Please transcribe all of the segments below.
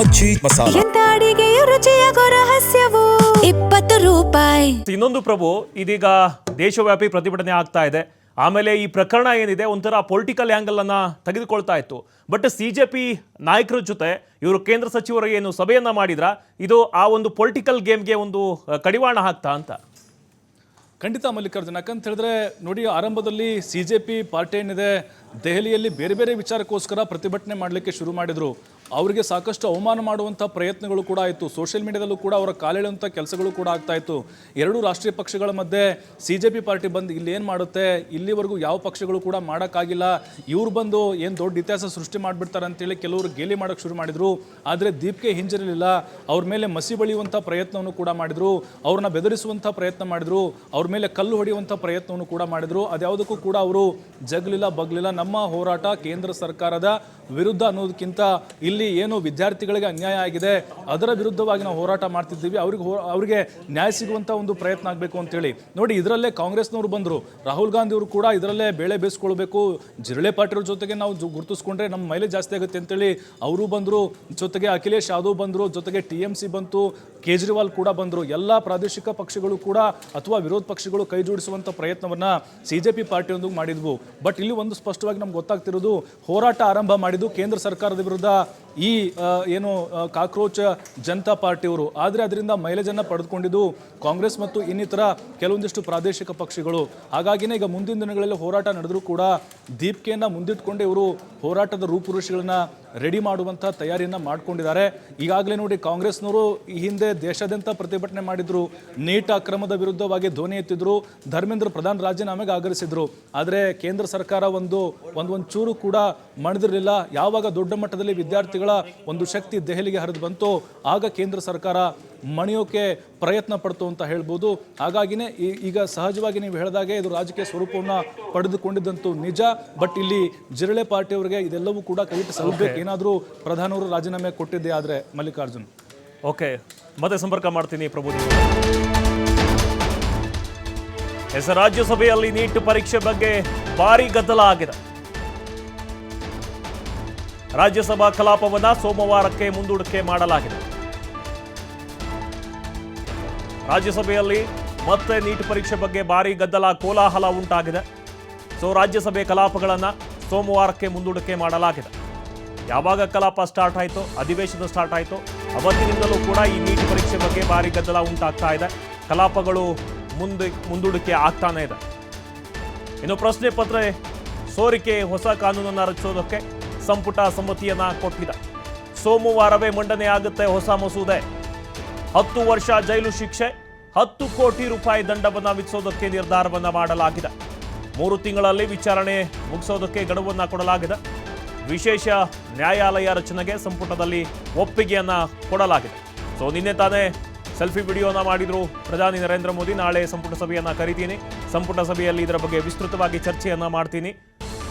ಮಜ್ಜಿ ಮಸಾಲ ಎಂತ ಅಡಿಗೆಯ ರುಚಿಯಾಗೋ ರಹಸ್ಯವು 20 ರೂಪಾಯಿ. ಇನ್ನೊಂದು ಪ್ರಭು, ಇದೀಗ ದೇಶವ್ಯಾಪಿ ಪ್ರತಿಭಟನೆ ಆಗ್ತಾ ಇದೆ. ಆಮೇಲೆ ಈ ಪ್ರಕರಣ ಏನಿದೆ ಒಂಥರ ಪೊಲಿಟಿಕಲ್ ಆ್ಯಂಗಲ್ ಅನ್ನ ತೆಗೆದುಕೊಳ್ತಾ ಇತ್ತು. ಬಟ್ CJP ನಾಯಕರ ಜೊತೆ ಇವರು ಕೇಂದ್ರ ಸಚಿವರು ಏನು ಸಭೆಯನ್ನ ಮಾಡಿದ್ರ, ಇದು ಆ ಒಂದು ಪೊಲಿಟಿಕಲ್ ಗೇಮ್ಗೆ ಒಂದು ಕಡಿವಾಣ ಹಾಕ್ತಾ ಅಂತ? ಖಂಡಿತ ಮಲ್ಲಿಕಾರ್ಜುನ್, ಯಾಕಂತ ಹೇಳಿದ್ರೆ ನೋಡಿ, ಆರಂಭದಲ್ಲಿ CJP ಪಾರ್ಟಿ ಏನಿದೆ ದೆಹಲಿಯಲ್ಲಿ ಬೇರೆ ಬೇರೆ ವಿಚಾರಕ್ಕೋಸ್ಕರ ಪ್ರತಿಭಟನೆ ಮಾಡಲಿಕ್ಕೆ ಶುರು ಮಾಡಿದ್ರು. ಅವರಿಗೆ ಸಾಕಷ್ಟು ಅವಮಾನ ಮಾಡುವಂಥ ಪ್ರಯತ್ನಗಳು ಕೂಡ ಆಯಿತು. ಸೋಷಿಯಲ್ ಮೀಡಿಯಾದಲ್ಲೂ ಕೂಡ ಅವರ ಕಾಲೆಳೆಯುವಂಥ ಕೆಲಸಗಳು ಕೂಡ ಆಗ್ತಾ ಇತ್ತು. ಎರಡೂ ರಾಷ್ಟ್ರೀಯ ಪಕ್ಷಗಳ ಮಧ್ಯೆ CJP ಪಾರ್ಟಿ ಬಂದು ಇಲ್ಲಿ ಏನು ಮಾಡುತ್ತೆ, ಇಲ್ಲಿವರೆಗೂ ಯಾವ ಪಕ್ಷಗಳು ಕೂಡ ಮಾಡೋಕ್ಕಾಗಿಲ್ಲ, ಇವ್ರು ಬಂದು ಏನು ದೊಡ್ಡ ಇತಿಹಾಸ ಸೃಷ್ಟಿ ಮಾಡಿಬಿಡ್ತಾರೆ ಅಂತೇಳಿ ಕೆಲವರು ಗೇಲಿ ಮಾಡೋಕ್ಕೆ ಶುರು ಮಾಡಿದರು. ಆದರೆ ದೀಪ್ಗೆ ಹಿಂಜರಿಲಿಲ್ಲ, ಅವ್ರ ಮೇಲೆ ಮಸಿ ಬಳಿಯುವಂಥ ಪ್ರಯತ್ನವನ್ನು ಕೂಡ ಮಾಡಿದರು, ಅವ್ರನ್ನ ಬೆದರಿಸುವಂಥ ಪ್ರಯತ್ನ ಮಾಡಿದರು, ಅವ್ರ ಮೇಲೆ ಕಲ್ಲು ಹೊಡೆಯುವಂಥ ಪ್ರಯತ್ನವನ್ನು ಕೂಡ ಮಾಡಿದರು. ಅದ್ಯಾವುದಕ್ಕೂ ಕೂಡ ಅವರು ಜಗ್ಲಿಲ್ಲ ಬಗ್ಲಿಲ್ಲ. ನಮ್ಮ ಹೋರಾಟ ಕೇಂದ್ರ ಸರ್ಕಾರದ ವಿರುದ್ಧ ಅನ್ನೋದಕ್ಕಿಂತ ಇಲ್ಲಿ ಏನು ವಿದ್ಯಾರ್ಥಿಗಳಿಗೆ ಅನ್ಯಾಯ ಆಗಿದೆ ಅದರ ವಿರುದ್ಧವಾಗಿ ನಾವು ಹೋರಾಟ ಮಾಡ್ತಿದ್ದೀವಿ, ಅವರಿಗೆ ನ್ಯಾಯ ಸಿಗುವಂಥ ಒಂದು ಪ್ರಯತ್ನ ಆಗಬೇಕು ಅಂತೇಳಿ. ನೋಡಿ, ಇದರಲ್ಲೇ ಕಾಂಗ್ರೆಸ್ನವರು ಬಂದರು, ರಾಹುಲ್ ಗಾಂಧಿ ಅವರು ಕೂಡ ಇದರಲ್ಲೇ ಬೇಳೆ ಬೇಯಿಸ್ಕೊಳ್ಬೇಕು, ಜಿರಳೆ ಪಾಟೀಲ್ ಜೊತೆಗೆ ನಾವು ಗುರುತಿಸ್ಕೊಂಡ್ರೆ ನಮ್ಮ ಮೈಲೇಜ್ ಜಾಸ್ತಿ ಆಗುತ್ತೆ ಅಂತೇಳಿ ಅವರು ಬಂದರು. ಜೊತೆಗೆ ಅಖಿಲೇಶ್ ಯಾದವ್ ಬಂದರು, ಜೊತೆಗೆ TMC ಬಂತು, ಕೇಜ್ರಿವಾಲ್ ಕೂಡ ಬಂದರು. ಎಲ್ಲ ಪ್ರಾದೇಶಿಕ ಪಕ್ಷಗಳು ಕೂಡ ಅಥವಾ ವಿರೋಧ ಪಕ್ಷಗಳು ಕೈ ಜೋಡಿಸುವಂಥ ಪ್ರಯತ್ನವನ್ನು CJP ಪಾರ್ಟಿಯೊಂದಿಗೆ ಮಾಡಿದ್ವು. ಬಟ್ ಇಲ್ಲಿ ಒಂದು ಸ್ಪಷ್ಟವಾಗಿ ನಮ್ಗೆ ಗೊತ್ತಾಗ್ತಿರೋದು, ಹೋರಾಟ ಆರಂಭ ಮಾಡಿದ್ದು ಕೇಂದ್ರ ಸರ್ಕಾರದ ವಿರುದ್ಧ ಈ ಏನು ಕಾಕ್ರೋಚ್ ಜನತಾ ಪಾರ್ಟಿಯವರು. ಆದರೆ ಅದರಿಂದ ಮೈಲೇಜನ್ನು ಪಡೆದುಕೊಂಡಿದ್ದು ಕಾಂಗ್ರೆಸ್ ಮತ್ತು ಇನ್ನಿತರ ಕೆಲವೊಂದಿಷ್ಟು ಪ್ರಾದೇಶಿಕ ಪಕ್ಷಗಳು. ಹಾಗಾಗಿನೇ ಈಗ ಮುಂದಿನ ದಿನಗಳಲ್ಲಿ ಹೋರಾಟ ನಡೆದರೂ ಕೂಡ ದೀಪಿಕೆಯನ್ನು ಮುಂದಿಟ್ಕೊಂಡು ಇವರು ಹೋರಾಟದ ರೂಪುರೇಷೆಗಳನ್ನ ರೆಡಿ ಮಾಡುವಂಥ ತಯಾರಿಯನ್ನು ಮಾಡ್ಕೊಂಡಿದ್ದಾರೆ. ಈಗಾಗಲೇ ನೋಡಿ, ಕಾಂಗ್ರೆಸ್ನವರು ಈ ಹಿಂದೆ ದೇಶಾದ್ಯಂತ ಪ್ರತಿಭಟನೆ ಮಾಡಿದ್ರು, ನೀಟ್ ಅಕ್ರಮದ ವಿರುದ್ಧವಾಗಿ ಧ್ವನಿ ಎತ್ತಿದ್ರು, ಧರ್ಮೇಂದ್ರ ಪ್ರಧಾನ್ ರಾಜೀನಾಮೆಗೆ ಆಗ್ರಹಿಸಿದ್ರು. ಆದರೆ ಕೇಂದ್ರ ಸರ್ಕಾರ ಒಂದು ಚೂರು ಕೂಡ ಮಣಿದಿರಲಿಲ್ಲ. ಯಾವಾಗ ದೊಡ್ಡ ಮಟ್ಟದಲ್ಲಿ ವಿದ್ಯಾರ್ಥಿಗಳ ಒಂದು ಶಕ್ತಿ ದೆಹಲಿಗೆ ಹರಿದು ಬಂತು, ಆಗ ಕೇಂದ್ರ ಸರ್ಕಾರ ಮಣಿಯೋಕೆ ಪ್ರಯತ್ನ ಪಡ್ತು ಅಂತ ಹೇಳ್ಬೋದು. ಹಾಗಾಗಿನೇ ಈಗ ಸಹಜವಾಗಿ ನೀವು ಹೇಳಿದಾಗೆ ಇದು ರಾಜಕೀಯ ಸ್ವರೂಪವನ್ನು ಪಡೆದುಕೊಂಡಿದ್ದಂತೂ ನಿಜ. ಬಟ್ ಇಲ್ಲಿ ಜಿರಳೆ ಪಾರ್ಟಿಯವರಿಗೆ ಇದೆಲ್ಲವೂ ಕೂಡ ಕೈಯಿಟ್ಟು ಸಲ್ಲಬೇಕು. ಏನಾದರೂ ಪ್ರಧಾನವರು ರಾಜೀನಾಮೆ ಕೊಟ್ಟಿದ್ದೆ ಆದರೆ ಮಲ್ಲಿಕಾರ್ಜುನ್. ಓಕೆ, ಮತ್ತೆ ಸಂಪರ್ಕ ಮಾಡ್ತೀನಿ ಪ್ರಭು. ರಾಜ್ಯಸಭೆಯಲ್ಲಿ ನೀಟ್ ಪರೀಕ್ಷೆ ಬಗ್ಗೆ ಭಾರಿ ಗದ್ದಲ ಆಗಿದೆ. ರಾಜ್ಯಸಭಾ ಕಲಾಪವನ್ನು ಸೋಮವಾರಕ್ಕೆ ಮುಂದೂಡಿಕೆ ಮಾಡಲಾಗಿದೆ. ರಾಜ್ಯಸಭೆಯಲ್ಲಿ ಮತ್ತೆ ನೀಟ್ ಪರೀಕ್ಷೆ ಬಗ್ಗೆ ಭಾರಿ ಗದ್ದಲ ಕೋಲಾಹಲ ಉಂಟಾಗಿದೆ. ರಾಜ್ಯಸಭೆ ಕಲಾಪಗಳನ್ನು ಸೋಮವಾರಕ್ಕೆ ಮುಂದೂಡಿಕೆ ಮಾಡಲಾಗಿದೆ. ಯಾವಾಗ ಕಲಾಪ ಸ್ಟಾರ್ಟ್ ಆಯಿತು, ಅಧಿವೇಶನ ಸ್ಟಾರ್ಟ್ ಆಯಿತು, ಅವತ್ತಿನಿಂದಲೂ ಕೂಡ ಈ ನೀಟ್ ಪರೀಕ್ಷೆ ಬಗ್ಗೆ ಭಾರಿ ಗದ್ದಲ ಉಂಟಾಗ್ತಾ ಇದೆ. ಕಲಾಪಗಳು ಮುಂದೂಡಿಕೆ ಆಗ್ತಾನೆ ಇದೆ. ಇನ್ನು ಪ್ರಶ್ನೆ ಪತ್ರ ಸೋರಿಕೆ ಹೊಸ ಕಾನೂನನ್ನು ರಚಿಸೋದಕ್ಕೆ ಸಂಪುಟ ಸಮ್ಮತಿಯನ್ನ ಕೊಟ್ಟಿದೆ. ಸೋಮವಾರವೇ ಮಂಡನೆ ಆಗುತ್ತೆ ಹೊಸ ಮಸೂದೆ. 10 ವರ್ಷ ಜೈಲು ಶಿಕ್ಷೆ, 10 ಕೋಟಿ ರೂಪಾಯಿ ದಂಡವನ್ನು ವಿಧಿಸೋದಕ್ಕೆ ನಿರ್ಧಾರವನ್ನು ಮಾಡಲಾಗಿದೆ. 3 ತಿಂಗಳಲ್ಲಿ ವಿಚಾರಣೆ ಮುಗಿಸೋದಕ್ಕೆ ಗಡುವನ್ನು ಕೊಡಲಾಗಿದೆ. ವಿಶೇಷ ನ್ಯಾಯಾಲಯ ರಚನೆಗೆ ಸಂಪುಟದಲ್ಲಿ ಒಪ್ಪಿಗೆಯನ್ನ ಕೊಡಲಾಗಿದೆ. ನಿನ್ನೆ ತಾನೇ ಸೆಲ್ಫಿ ವಿಡಿಯೋನ ಮಾಡಿದ್ರು ಪ್ರಧಾನಿ ನರೇಂದ್ರ ಮೋದಿ. ನಾಳೆ ಸಂಪುಟ ಸಭೆಯನ್ನ ಕರೀತೀನಿ, ಸಂಪುಟ ಸಭೆಯಲ್ಲಿ ಇದರ ಬಗ್ಗೆ ವಿಸ್ತೃತವಾಗಿ ಚರ್ಚೆಯನ್ನ ಮಾಡ್ತೀನಿ.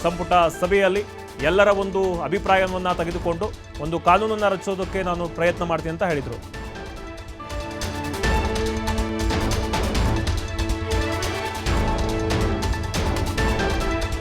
ಸಂಪುಟ ಸಭೆಯಲ್ಲಿ ಎಲ್ಲರ ಒಂದು ಅಭಿಪ್ರಾಯವನ್ನು ತೆಗೆದುಕೊಂಡು ಒಂದು ಕಾನೂನನ್ನು ರಚಿಸೋದಕ್ಕೆ ನಾನು ಪ್ರಯತ್ನ ಮಾಡ್ತೀನಿ ಅಂತ ಹೇಳಿದರು.